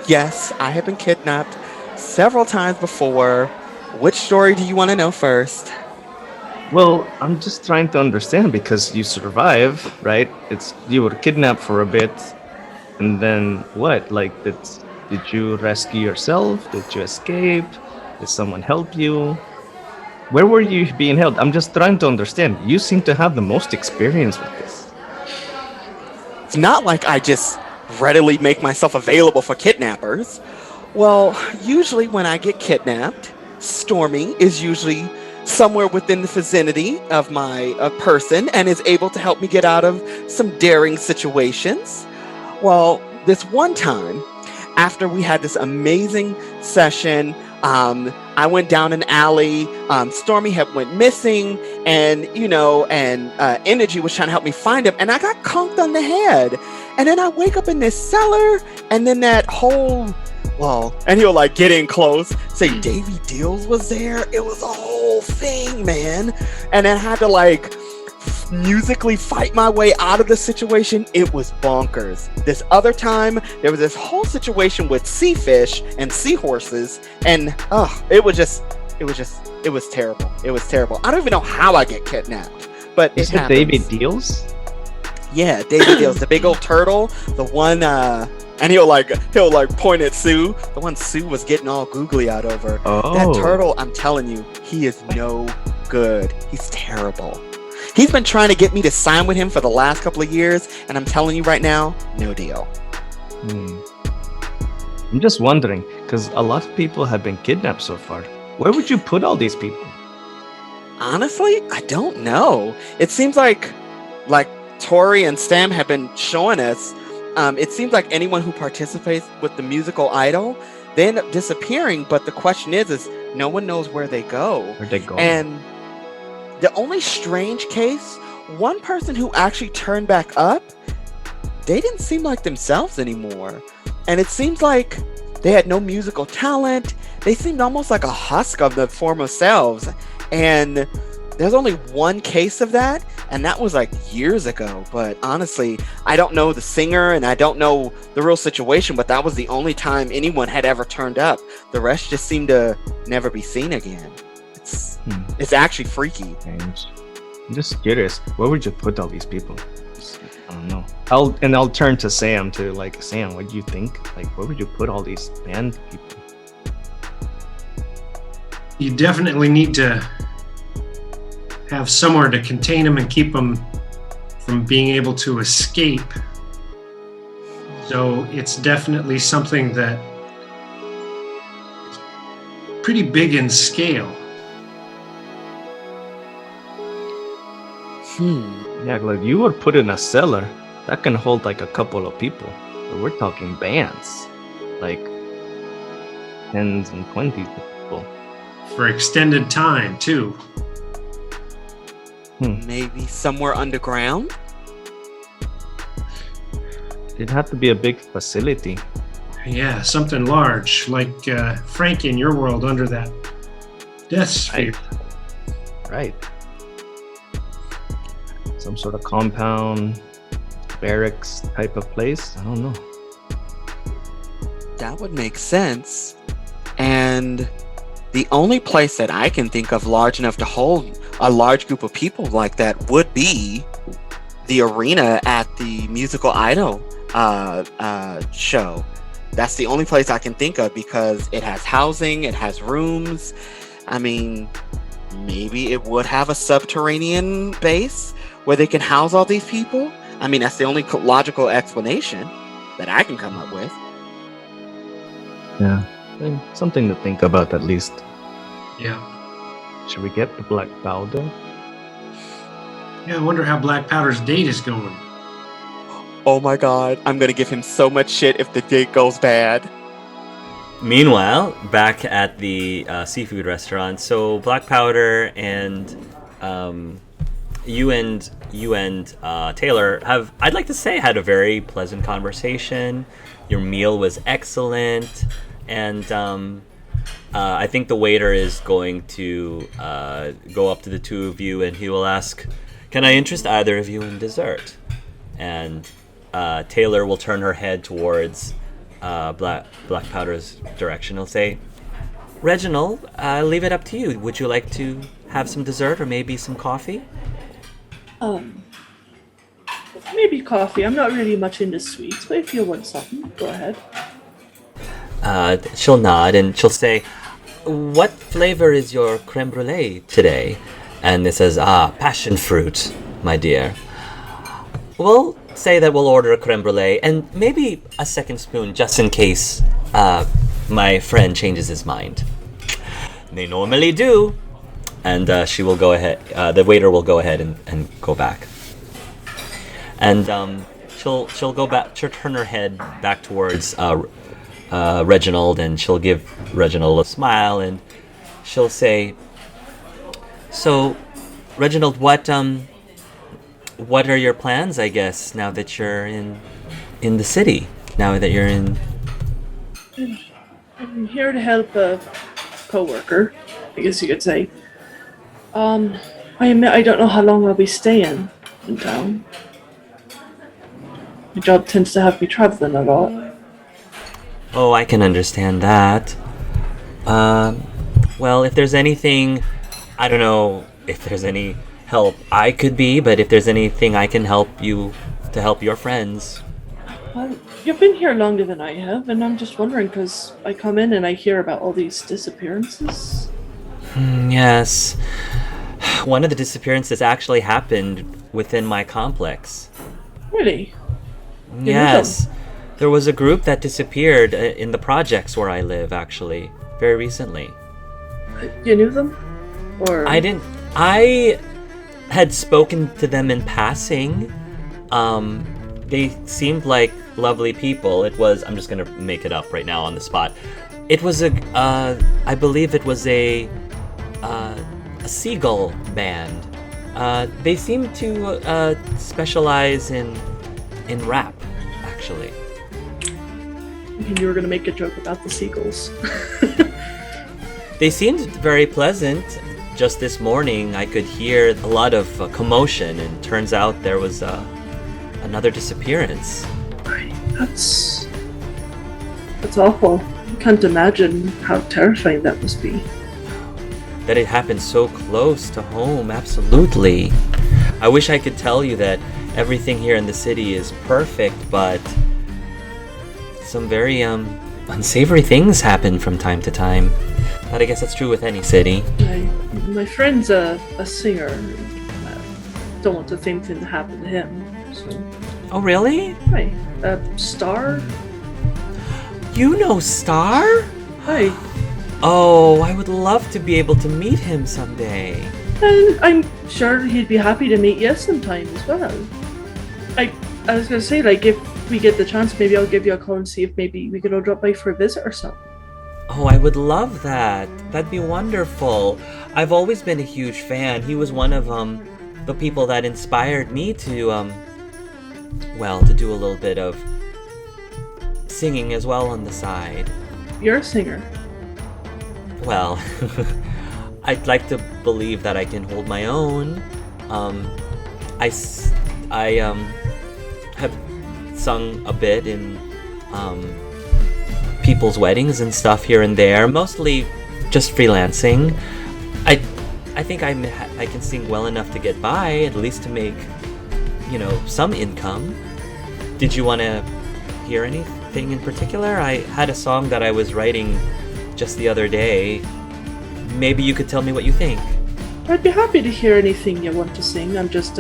Yes, I have been kidnapped several times before. Which story do you want to know first? Well, I'm just trying to understand because you survived, right? You were kidnapped for a bit, and then what? Like, did you rescue yourself? Did you escape? Did someone help you? Where were you being held? I'm just trying to understand. You seem to have the most experience with this. It's not like I just readily make myself available for kidnappers. Well, usually when I get kidnapped, Stormy is usually somewhere within the vicinity of my person and is able to help me get out of some daring situations. Well, this one time, after we had this amazing session, I went down an alley. Stormy had went missing, and Energy was trying to help me find him, and I got conked on the head. And then I wake up in this cellar, and then that whole, and he'll like get in close, say Davy Deals was there. It was a whole thing, man. And then I had to like musically fight my way out of the situation. It was bonkers. This other time, there was this whole situation with sea fish and seahorses, and it was terrible. It was terrible. I don't even know how I get kidnapped, but it happens. David Deals? Yeah, David Deals, the big old turtle, the one, and he'll point at Sue, the one Sue was getting all googly eyed over. Oh. That turtle, I'm telling you, he is no good. He's terrible. He's been trying to get me to sign with him for the last couple of years, and I'm telling you right now, no deal. I'm just wondering, because a lot of people have been kidnapped so far. Where would you put all these people? Honestly, I don't know. It seems like Tori and Stam have been showing us, it seems like anyone who participates with the musical idol, they end up disappearing, but the question is no one knows where they go. Where they go? And the only strange case, one person who actually turned back up, they didn't seem like themselves anymore. And it seems like they had no musical talent. They seemed almost like a husk of the former selves. And there's only one case of that, and that was like years ago. But honestly, I don't know the singer and I don't know the real situation, but that was the only time anyone had ever turned up. The rest just seemed to never be seen again. It's actually freaky. I'm just curious. Where would you put all these people? I don't know. I'll turn to Sam too. Like, Sam, what do you think? Like, where would you put all these band people? You definitely need to have somewhere to contain them and keep them from being able to escape. So it's definitely something that is pretty big in scale. Yeah, like you were put in a cellar that can hold like a couple of people. But we're talking bands, like 10s and 20s of people. For extended time, too. Maybe somewhere underground? It'd have to be a big facility. Yeah, something large, like Frank in your world under that death sphere. Right. Some sort of compound, barracks type of place. I don't know. That would make sense. And the only place that I can think of large enough to hold a large group of people like that would be the arena at the musical idol show. That's the only place I can think of because it has housing, it has rooms. I mean, maybe it would have a subterranean base where they can house all these people. I mean, that's the only logical explanation that I can come up with. Yeah, something to think about at least. Yeah. Should we get the Blackpowder? Yeah, I wonder how Blackpowder's date is going. Oh my god, I'm gonna give him so much shit if the date goes bad. Meanwhile, back at the seafood restaurant, so Blackpowder and you and Taylor have, I'd like to say, had a very pleasant conversation. Your meal was excellent, and I think the waiter is going to go up to the two of you, and he will ask, "Can I interest either of you in dessert?" And Taylor will turn her head towards Blackpowder's direction. He'll say, "Reginald, I'll leave it up to you. Would you like to have some dessert or maybe some coffee?" Maybe coffee. I'm not really much into sweets, but if you want something, go ahead. She'll nod and she'll say, "What flavor is your creme brulee today?" And it says, "Passion fruit, my dear." We'll say that we'll order a creme brulee and maybe a second spoon just in case my friend changes his mind. They normally do. And she will go ahead, the waiter will go ahead and go back. And she'll go back, she'll turn her head back towards Reginald, and she'll give Reginald a smile, and she'll say, "So, Reginald, what are your plans, I guess, now that you're in the city? Now that you're in..." I'm here to help a co-worker, I guess you could say. I admit I don't know how long I'll be staying in town. My job tends to have me traveling a lot. Oh, I can understand that. Well, if there's anything, I don't know if there's any help I could be, but if there's anything I can help you to help your friends. Well, you've been here longer than I have, and I'm just wondering because I come in and I hear about all these disappearances. Yes. One of the disappearances actually happened within my complex. Really? You Yes. There was a group that disappeared in the projects where I live, actually, very recently. You knew them? Or I had spoken to them in passing. They seemed like lovely people. I'm just gonna make it up right now on the spot. It was I believe it was a seagull band. They seemed to specialize in rap, actually. you were going to make a joke about the seagulls. They seemed very pleasant. Just this morning, I could hear a lot of commotion, and turns out there was another disappearance. That's awful. I can't imagine how terrifying that must be. That it happened so close to home, absolutely. I wish I could tell you that everything here in the city is perfect, but some very unsavory things happen from time to time. But I guess that's true with any city. My friend's a singer. I don't want the same thing to happen to him. So. Oh, really? Hi. Star? You know Star? Hi. Oh, I would love to be able to meet him someday. And I'm sure he'd be happy to meet you sometime as well. I was gonna say, like, if we get the chance, maybe I'll give you a call and see if maybe we could all drop by for a visit or something. Oh, I would love that. That'd be wonderful. I've always been a huge fan. He was one of the people that inspired me to to do a little bit of singing as well on the side. You're a singer. Well, I'd like to believe that I can hold my own. I have sung a bit in people's weddings and stuff here and there, mostly just freelancing. I think I can sing well enough to get by, at least to make, some income. Did you want to hear anything in particular? I had a song that I was writing just the other day. Maybe you could tell me what you think. I'd be happy to hear anything you want to sing. I'm just,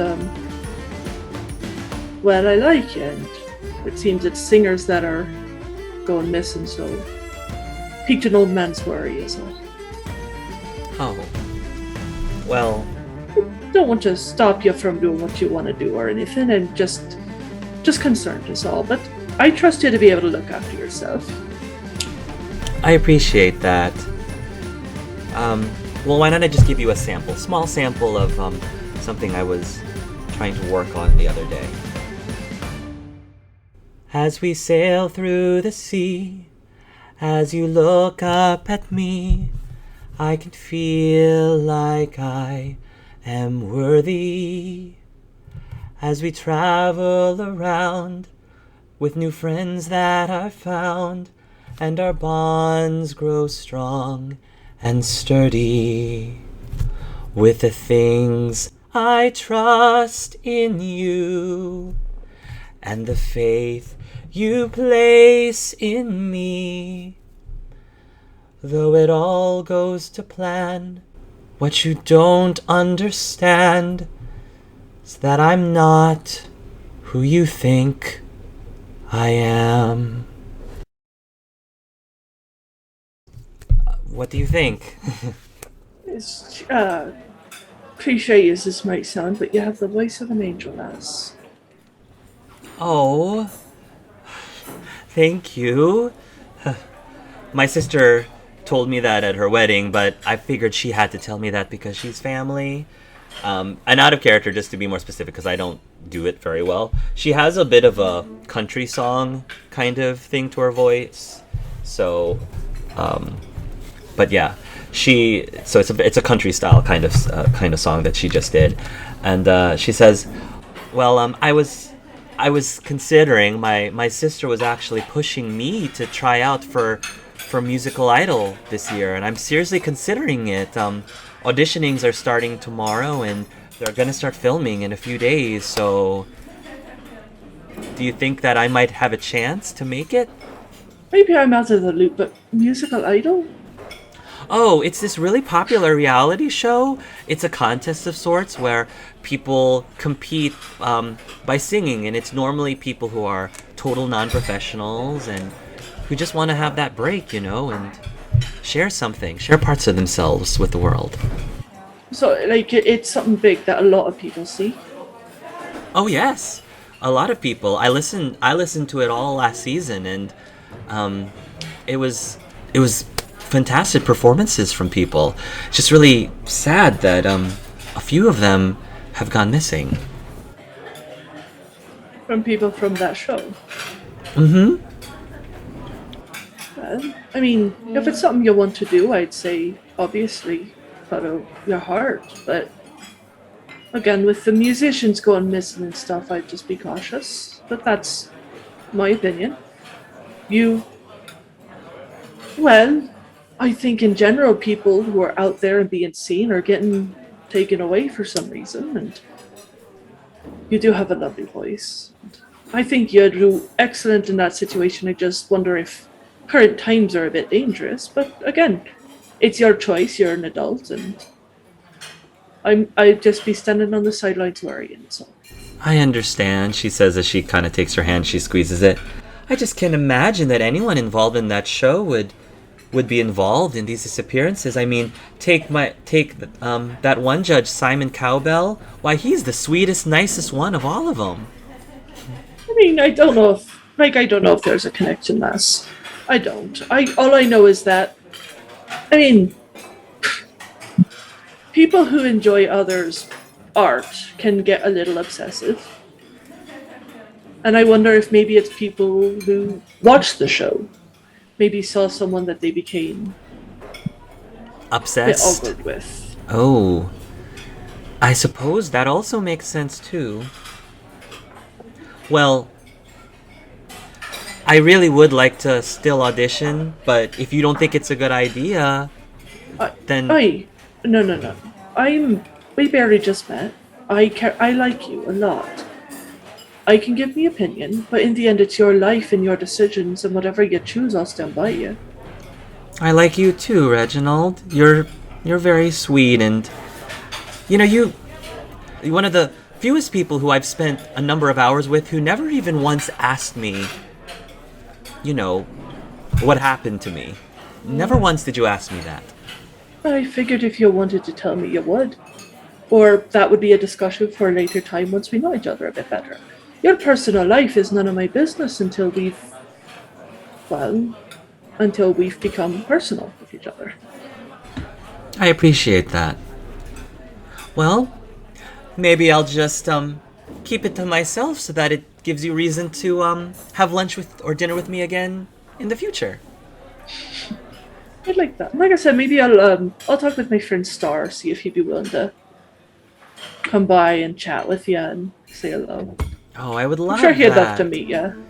well, I like you, and it seems it's singers that are going missing, so piqued an old man's worry is all. Oh. Well. Don't want to stop you from doing what you want to do or anything, and just concerned is all, but I trust you to be able to look after yourself. I appreciate that. Well, why don't I just give you a small sample of something I was trying to work on the other day. As we sail through the sea, as you look up at me, I can feel like I am worthy. As we travel around with new friends that I've found, and our bonds grow strong and sturdy. With the things I trust in you, and the faith you place in me. Though it all goes to plan, what you don't understand is that I'm not who you think I am. What do you think? It's cliche as this might sound, but you have the voice of an angel, lass. Oh, thank you. My sister told me that at her wedding, but I figured she had to tell me that because she's family. And out of character, just to be more specific, because I don't do it very well. She has a bit of a country song kind of thing to her voice. So, but yeah, it's a country style kind of song that she just did, and she says, "Well, I was considering my sister was actually pushing me to try out for Musical Idol this year, and I'm seriously considering it. Auditionings are starting tomorrow, and they're gonna start filming in a few days. So, do you think that I might have a chance to make it?" Maybe I'm out of the loop, but Musical Idol? Oh, it's this really popular reality show. It's a contest of sorts where people compete by singing, and it's normally people who are total non-professionals and who just want to have that break, and share parts of themselves with the world. So, it's something big that a lot of people see? Oh, yes. A lot of people. I listened to it all last season, and it was fantastic performances from people. It's just really sad that a few of them have gone missing. From people from that show? Mm-hmm. Well, I mean, if it's something you want to do, I'd say, obviously, follow your heart. But, again, with the musicians going missing and stuff, I'd just be cautious. But that's my opinion. Well, I think in general, people who are out there and being seen are getting taken away for some reason, and you do have a lovely voice. I think you'd do excellent in that situation. I just wonder if current times are a bit dangerous, but again, it's your choice. You're an adult, and I'd just be standing on the sidelines worrying. So I understand, she says as she kind of takes her hand, she squeezes it. I just can't imagine that anyone involved in that show would be involved in these disappearances. I mean, take that one judge, Simon Cowbell. Why, he's the sweetest, nicest one of all of them. I mean, I don't know if there's a connection, lass. I don't. All I know is that, I mean, people who enjoy others' art can get a little obsessive. And I wonder if maybe it's people who watch the show maybe saw someone that they became obsessed, a bit awkward with. Oh, I suppose that also makes sense too. Well, I really would like to still audition, but if you don't think it's a good idea, then... No. We barely just met. I like you a lot. I can give me opinion, but in the end it's your life and your decisions, and whatever you choose, I'll stand by you. I like you too, Reginald. You're very sweet, and you're one of the fewest people who I've spent a number of hours with who never even once asked me, what happened to me. Never once did you ask me that. I figured if you wanted to tell me, you would. Or that would be a discussion for a later time once we know each other a bit better. Your personal life is none of my business until we've become personal with each other. I appreciate that. Well, maybe I'll just keep it to myself so that it gives you reason to have lunch with or dinner with me again in the future. I'd like that. Like I said, maybe I'll talk with my friend Star, see if he'd be willing to come by and chat with you and say hello. Oh, I would love I'm sure he'd that. love to meet you.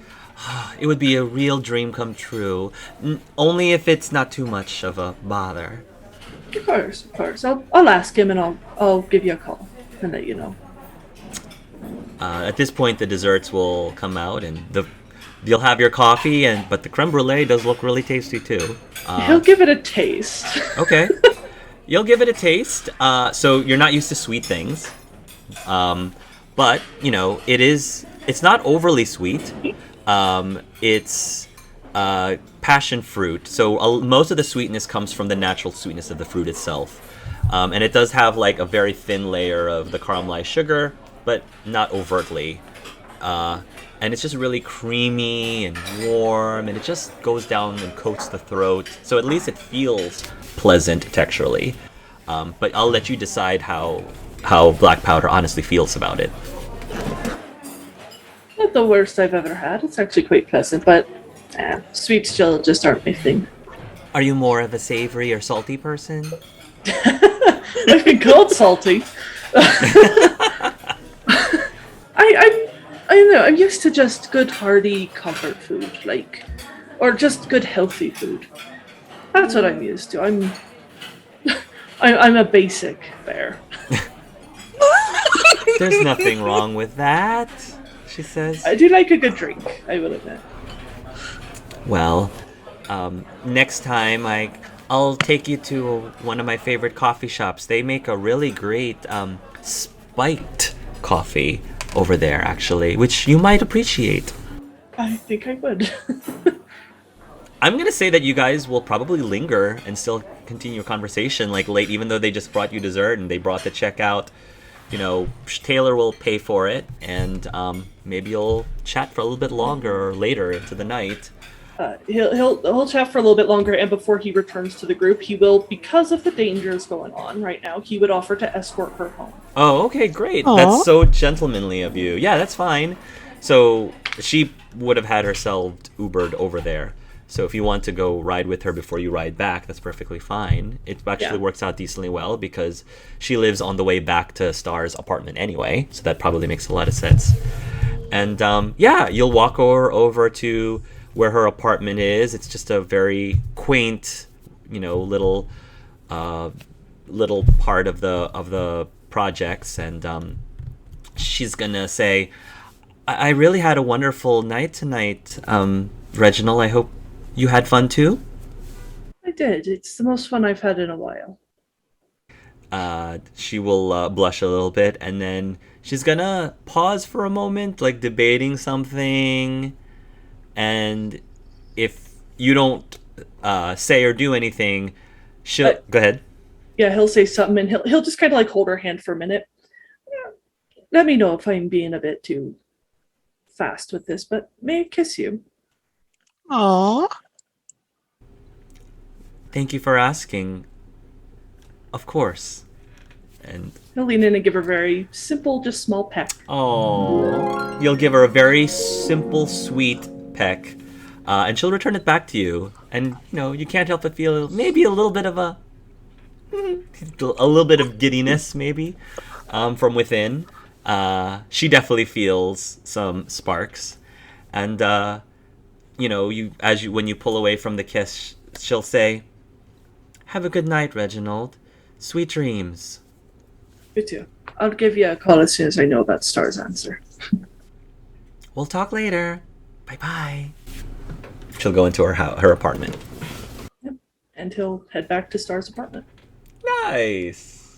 It would be a real dream come true. Only if it's not too much of a bother. Of course, of course. I'll ask him and I'll give you a call and let you know. At this point, the desserts will come out, and you'll have your coffee, but the creme brulee does look really tasty too. He'll give it a taste. Okay, you'll give it a taste. So you're not used to sweet things, but it's not overly sweet. It's passion fruit, so most of the sweetness comes from the natural sweetness of the fruit itself, and it does have like a very thin layer of the caramelized sugar, but not overtly, and it's just really creamy and warm, and it just goes down and coats the throat, so at least it feels pleasant texturally, but I'll let you decide how Blackpowder honestly feels about it. Not the worst I've ever had. It's actually quite pleasant, but sweets still just aren't my thing. Are you more of a savory or salty person? I've been called salty. I don't know. I'm used to just good hearty comfort food, or just good healthy food. That's what I'm used to. I'm a basic bear. There's nothing wrong with that, she says. I do like a good drink, I will admit. Well, next time I'll take you to one of my favorite coffee shops. They make a really great spiked coffee over there, actually, which you might appreciate. I think I would. I'm gonna say that you guys will probably linger and still continue your conversation late, even though they just brought you dessert and they brought the check out. Taylor will pay for it, and maybe you'll chat for a little bit longer or later into the night. He'll chat for a little bit longer, and before he returns to the group, he will, because of the dangers going on right now, he would offer to escort her home. Oh, okay, great. Aww. That's so gentlemanly of you. Yeah, that's fine. So she would have had herself Ubered over there. So if you want to go ride with her before you ride back, that's perfectly fine. It actually works out decently well because she lives on the way back to Star's apartment anyway, so that probably makes a lot of sense. And you'll walk over to where her apartment is. It's just a very quaint, little part of the projects, and she's gonna say, I really had a wonderful night tonight, Reginald. I hope you had fun too? I did. It's the most fun I've had in a while. She will blush a little bit, and then she's gonna pause for a moment, debating something, and if you don't say or do anything, she'll... Go ahead. Yeah, he'll say something, and he'll just kind of hold her hand for a minute. Let me know if I'm being a bit too fast with this, but may I kiss you? Aww. Thank you for asking. Of course. And he'll lean in and give her a very simple, just small peck. Oh, you'll give her a very simple, sweet peck, and she'll return it back to you. And you can't help but feel maybe a little bit of giddiness, maybe, from within. She definitely feels some sparks, and when you pull away from the kiss, she'll say, "Have a good night, Reginald. Sweet dreams." You too. I'll give you a call as soon as I know about Star's answer. We'll talk later. Bye-bye. She'll go into her apartment. Yep. And he'll head back to Star's apartment. Nice.